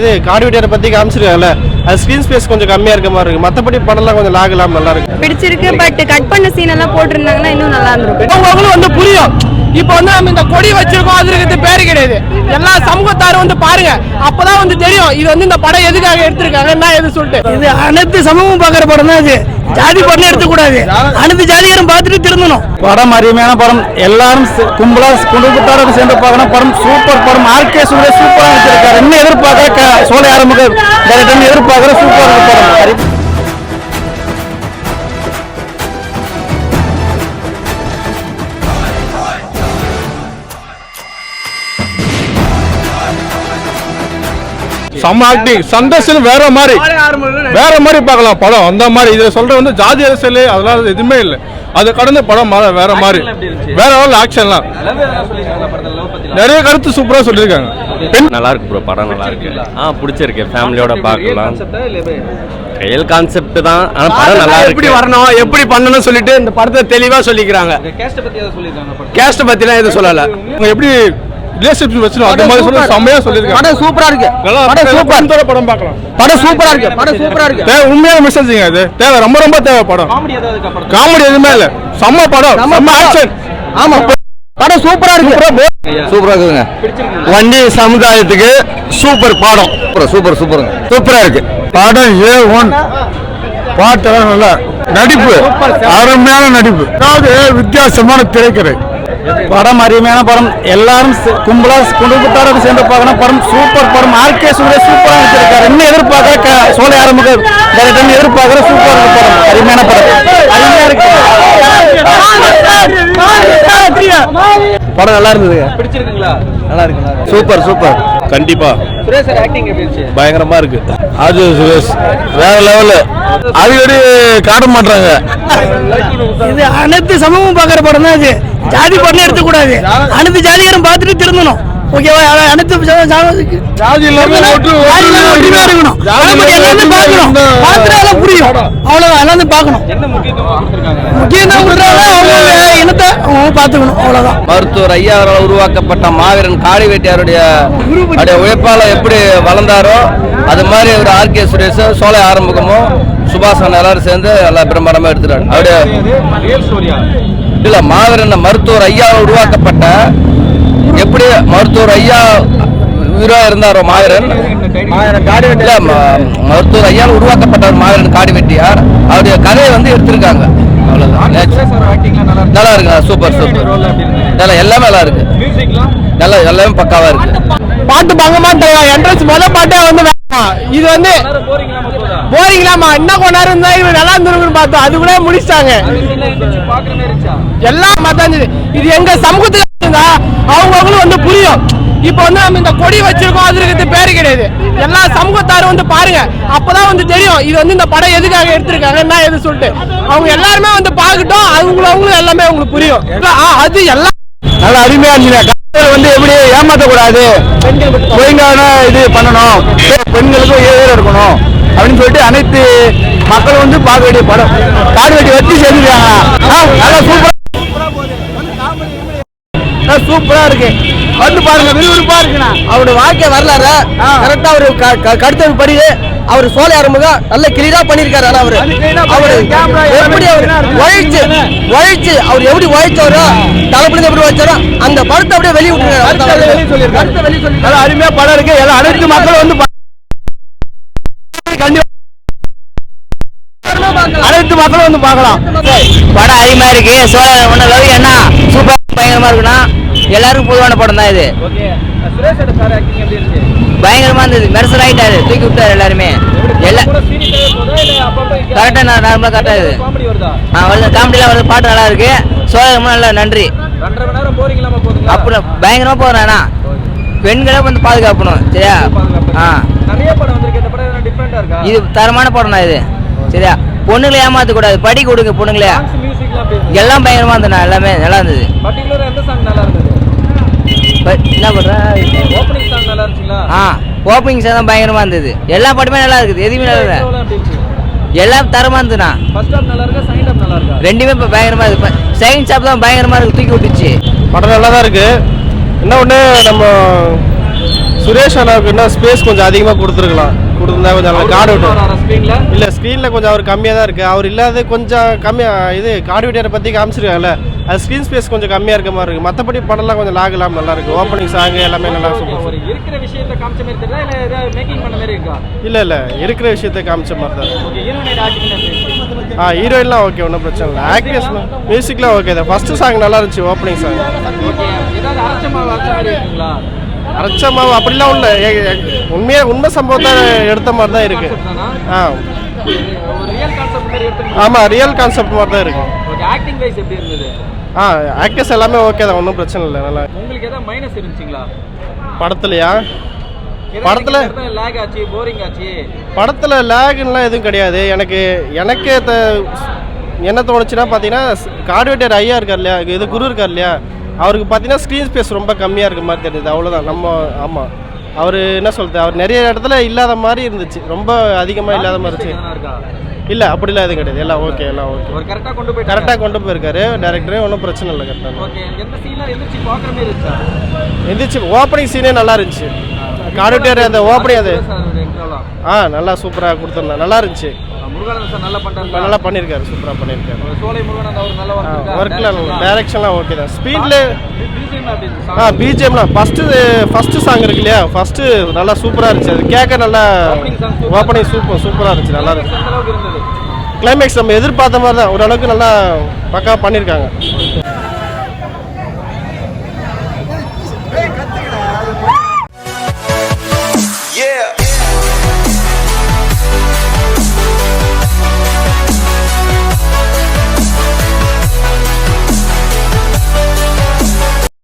இது கார்டிவேட்டரை பத்தி காமிச்சிருக்காங்கல்ல, அது ஸ்கிரீன் ஸ்பேஸ் கொஞ்சம் கம்மியா இருக்க மாதிரி இருக்கு. மத்தபடி படம்லாம் கொஞ்சம் லாக் இல்லாம நல்லா இருக்கு. பிடிச்சிருக்கு. பட் கட் பண்ண சீன் எல்லாம் போட்டிருந்தாங்கன்னா இன்னும் நல்லா இருந்திருக்கும். அவங்களும் வந்து புரியும். இப்போ வந்து நம்ம இந்த கொடி வச்சிருக்கோம், அது இருக்கிறது பேரு கிடையாது. எல்லா சமூகத்தாரும் வந்து பாருங்க, அப்பதான் வந்து தெரியும் இது வந்து இந்த படம் எதுக்காக எடுத்திருக்காங்க என்ன எது சொல்லிட்டு. இது அனைத்து சமூகம் பாக்குற படம் தான். இது ஜாதி படம் எடுத்துக்கூடாது, அனைத்து ஜாதிகாரும் பார்த்துட்டு திருந்தணும். படம் அருமையான படம், எல்லாரும் கும்பலா குடும்பத்தாரோட சேர்ந்து பார்க்கணும். படம் சூப்பர் படம். ஆர்கே சூரிய சூப்பரா வச்சிருக்காரு. இன்னும் எதிர்பார்க்க சோலை ஆரம்பிக்க எதிர்பார்க்கிற சூப்பர் படம். செம்ம ஆக்டிங், சந்தோஷம் வேற மாதிரி பார்க்கலாம் படம். அந்த மாதிரி இதுல சொல்ற வந்து ஜாதி அரசியல் அதெல்லாம் எதுவுமே இல்லை. அது கடந்த படம் வேற மாதிரி, வேற ஆக்ஷன்லாம் நிறைய கருத்து சூப்பரா சொல்லியிருக்காங்க. நல்லா இருக்கு ப்ரோ, படம் நல்லா இருக்கு. பிடிச்சிருக்கு, ஃபேமிலியோட பார்க்கலாம். ரியல் கான்செப்ட் தான், ஆனா படம் நல்லா இருக்கு. எப்படி வரணும் எப்படி பண்ணணும்னு சொல்லிட்டு இந்த படத்தை தெளிவா சொல்லிக்கிறாங்க. கேஸ்ட் பத்திலாம் எதுவும் சொல்லல. எப்படி ரிலேஷன்ஷிப் வச்சு அந்த மாதிரி சொல்ல செம்மையா சொல்லிருக்காங்க. படம் சூப்பரா இருக்கு. படம் சூப்பர். படம் பார்க்கலாம். படம் சூப்பரா இருக்கு. படம் சூப்பரா இருக்கு. உண்மையான மெசேஜ்ங்க இது. தேவை, ரொம்ப தேவை படம். காமெடி எதுவுமே இல்ல, செம்ம படம், செம்ம ஆக்ஷன். ஆமா, படம் சூப்பரா இருக்கு. சூப்பரா இருக்குங்க. வண்டி சமுதாயத்துக்கு சூப்பர் படம். சூப்பருங்க, சூப்பரா இருக்கு படம். A1 பாட்டெல்லாம் நல்லா, நடிப்பு அருமையான நடிப்பு, அதாவது வித்தியாசமான திரைக்கதை. படம் அருமையான படம், எல்லாரும் கும்பலா குடும்பத்தாரோட சேர்ந்து பார்க்கணும். படம் சூப்பர் படம். ஆர்கே சூரிய சூப்பரா வச்சிருக்காரு. இன்னும் எதிர்பார்க்க சோலை ஆரம்பிக்க எதிர்பார்க்கிற சூப்பர் படம். அருமையான படம், அருமையா இருக்கு. படம் நல்லா இருந்தது. பிடிச்சிருக்குங்களா? நல்லா இருக்கு. சூப்பர் கண்டிப்பா. சுரேஷ் ஆக்டிங் எப்படி இருந்துச்சு? பயங்கரமா இருக்கு. அது சுரேஷ் வேற லெவல். அடிக்கடி காட்ட மாட்டாங்க. இது அனைத்து சமூகம் பாக்குற படம் தான். இது ஜாதி படம் எடுத்துக்கூடாது, அனைத்து ஜாதிகாரும் பார்த்துட்டு திருந்தணும். ஓகேவா? அனைத்து ஜாதி இல்லாம ஒற்றுமையா இருக்கணும். எல்லாமே பார்க்கணும், பார்த்துட்டு புரியும். அவ்வளவுதான், எல்லாமே பார்க்கணும். முக்கியம் இனத்தை பார்த்துக்கணும், அவ்வளவுதான். மருத்துவர் ஐயா அவரால் உருவாக்கப்பட்ட மாவீரன் காடிவேட்டியாருடைய உழைப்பால எப்படி வளர்ந்தாரோ அது மாதிரி ஒரு ஆர்கே சுரேஷ், சோலை ஆரம்பமும் சுபாஷ் எல்லாரும் சேர்ந்து எல்லா பிரம்மாண்டமா எடுத்துட்டாரு. அவருடைய இல்ல மாவீரன் மருத்துவர் ஐயா உருவாக்கப்பட்ட, எப்படி மருத்துவர் ஐயா உயிரா இருந்தாரோ மாவீரன், மருத்துவர் ஐயால் உருவாக்கப்பட்ட ஒரு மாவீரன் காடிவெட்டியார், அவருடைய கதையை வந்து எடுத்திருக்காங்க. அவ்வளவுதான், நல்லா இருக்கு. சூப்பர் நல்லா, எல்லாமே நல்லா இருக்கு. நல்லா எல்லாமே பக்காவா இருக்கு. பாட்டு பங்கமா என்ட்ரன்ஸ் முதல் பாட்டே வந்து இது வந்து போறீங்களாமா, இன்னும் கொஞ்ச நேரம் இருந்தா இது நல்லா இருந்திருக்குன்னு பார்த்தோம். அது கூட முடிச்சிட்டாங்க. எல்லாம் மத்தாஞ்சது. இது எங்க சமூகத்துக்கு இருந்தா அவங்களும் வந்து புரியும். இப்போ வந்து நம்ம இந்த கொடி வச்சிருக்கோம், அது இருக்கிறது பேரு கிடையாது. எல்லா சமூகத்தாரும் வந்து பாருங்க, அப்பதான் வந்து தெரியும் இது வந்து இந்த படம் எதுக்காக எடுத்திருக்காங்க என்ன எது சொல்லிட்டு. அவங்க எல்லாருமே வந்து பார்க்கட்டும், அவங்களும் எல்லாமே அவங்களுக்கு புரியும். அது எல்லாம் நல்லா அருமையா இருந்துச்சு. வந்து எப்படி ஏமாற்றக்கூடாது, ஒழுங்கான இது பண்ணணும், பெண்களுக்கும் ஏதோ இருக்கணும் அப்படின்னு சொல்லிட்டு அனைத்து மக்களும் வந்து பார்க்க வேண்டிய படம். காடு வெட்டி வச்சு செஞ்சுருக்காங்க. நல்லா சூப்பரா இருக்கு. வந்து பாருங்க, விறுவிறுப்பா இருக்குண்ணா. அவருடைய வாழ்க்கை வரலாறு கரெக்டா ஒரு கருத்து படி அவர் சோலை ஆரம்பம் நல்ல கிளியரா பண்ணிருக்காரு. அவரு எப்படி உழைச்சு அவர் எப்படி உழைச்சாரோ, தலைப்புல எப்படி உழைச்சாரோ அந்த படத்தை அப்படியே வெளியிட்டு அருமையா படம் இருக்கு. எல்லாம் அனைத்து மக்களும் வந்து அனைத்து மக்களும் வந்து பார்க்கலாம். படம் அருமையா இருக்கு. சோலை என்ன சூப்பர் பயங்கரமா இருக்குன்னா எல்லாருக்கும் பொதுவான படம் தான் இது. பயங்கரமா இருந்தது. மெர்சல் ஆயிட்டாரு, தூக்கி விட்டாரு எல்லாருமே. கரெக்டா நார்மலா கரெக்டா இது வருது. காமெடிலாம் வருது, பாட்டு நல்லா இருக்கு. சோழ நல்லா நன்றி. அப்புறம் பயங்கரமா போறேன். பெண்களை வந்து பாதுகாக்கணும், சரியா? இது தரமான படம் தான் இது, சரியா? பொண்ணுங்களை ஏமாத்த கூடாது, படிக்க கொடுங்க பொண்ணுங்களே. எல்லாம் பயங்கரமா இருந்ததுண்ணா, எல்லாமே நல்லா இருந்தது. என்ன பண்ற ஓப்பனிங் சாங் தான் பயங்கரமா இருந்தது. எல்லா பாட்டுமே நல்லா இருக்குது, எதுவுமே நல்லா இல்லை, எல்லாம் தரமா இருந்துண்ணா. ரெண்டுமே பயங்கரமா இருக்கு. செகண்ட் ஷாப் தான் பயங்கரமா இருக்கு, தூக்கி விட்டுச்சு. படம் நல்லா தான் இருக்கு. என்ன ஒன்று, நம்ம சுரேஷ் அண்ணாவுக்கு இன்னும் ஸ்பேஸ் கொஞ்சம் அதிகமாக கொடுத்துருக்கலாம், கொடுத்துருந்தா கொஞ்சம் நல்லா கார்டு விட்டு இல்லை ஸ்க்ரீனில் கொஞ்சம் அவர் கம்மியாக தான் இருக்குது. அவர் இல்லாத கொஞ்சம் கம்மியாக இது கார்டு பற்றி காமிச்சிருக்காங்கல்ல, அது ஸ்க்ரீன் ஸ்பேஸ் கொஞ்சம் கம்மியாக இருக்க மாதிரி இருக்குது. மற்றபடி படம்லாம் கொஞ்சம் லாகலாம் நல்லா இருக்குது. ஓப்பனிங் சாங் எல்லாமே நல்லா சூப்பர். இருக்கிற விஷயத்தை காமிச்ச மாதிரி தெரியல, இல்ல ஏதாவது மேக்கிங் பண்ண மாதிரி இருக்கா? இல்லை இருக்கிற விஷயத்தை காமிச்ச மாதிரி தான். ஹீரோயின்லாம் ஓகே, ஒன்றும் பிரச்சனை இல்லை. ஆக்ட்ரஸ்லாம் மியூசிக்லாம் ஓகே தான். ஃபர்ஸ்ட் சாங் நல்லா இருந்துச்சு, ஓப்பனிங் சாங். அரைச்ச மாவு அப்படிலாம் இல்லை, உண்மை சம்பவத்தை எடுத்த மாதிரி தான் இருக்கு. ஆமாம், ரியல் கான்செப்ட் மாதிரி தான் இருக்கு. ஆக்டர்ஸ் எல்லாமே ஓகே தான், ஒன்றும் பிரச்சனை இல்லை. நல்லா உங்களுக்கு ஏதாவது மைனஸ் இருந்துச்சுங்களா படத்துலையா? படத்தில் லேக்லாம் எதுவும் கிடையாது. எனக்கு என்ன தோணுச்சுன்னா பார்த்தீங்கன்னா, கார்டுவேட்டர் ஐயா இருக்கார் இல்லையா, இது குரு இருக்கார் இல்லையா, அவருக்கு பார்த்தீங்கன்னா ஸ்க்ரீன் ஸ்பேஸ் ரொம்ப கம்மியாக இருக்க மாதிரி தெரியுது, அவ்வளோதான். நம்ம ஆமாம், அவர் என்ன சொல்கிறது, அவர் நிறைய இடத்துல இல்லாத மாதிரி இருந்துச்சு, ரொம்ப அதிகமாக இல்லாத மாதிரி இருந்துச்சு. இல்லை அப்படிலாம் எதுவும் கிடையாது, எல்லாம் ஓகே, எல்லாம் ஓகே. கரெக்டாக கொண்டு போயிருக்காரு டேரக்டரே, ஒன்றும் பிரச்சனை இல்லை. கரெக்டாக எந்திரிச்சு ஓப்பனிங் சீனே நல்லா இருந்துச்சு. கார்டுவேட்டர் அந்த ஓப்பனிங் அது நல்லா சூப்பராக கொடுத்துருந்தேன், நல்லா இருந்துச்சு. நல்லா பண்ணியிருக்காரு, சூப்பராக பண்ணியிருக்காரு. ஒர்க்லாம் டைரக்ஷன்லாம் ஓகே தான். ஸ்பீடில் பிஜிஎம்லாம் ஃபஸ்ட்டு சாங் இருக்கு இல்லையா, ஃபஸ்ட்டு நல்லா சூப்பராக இருந்துச்சு. அது கேட்க நல்லா ஓப்பனிங் சூப்பராக இருந்துச்சு, நல்லா இருந்துச்சு. கிளைமேக்ஸ் நம்ம எதிர்பார்த்த மாதிரி தான், ஓரளவுக்கு நல்லா பக்காவாக பண்ணியிருக்காங்க.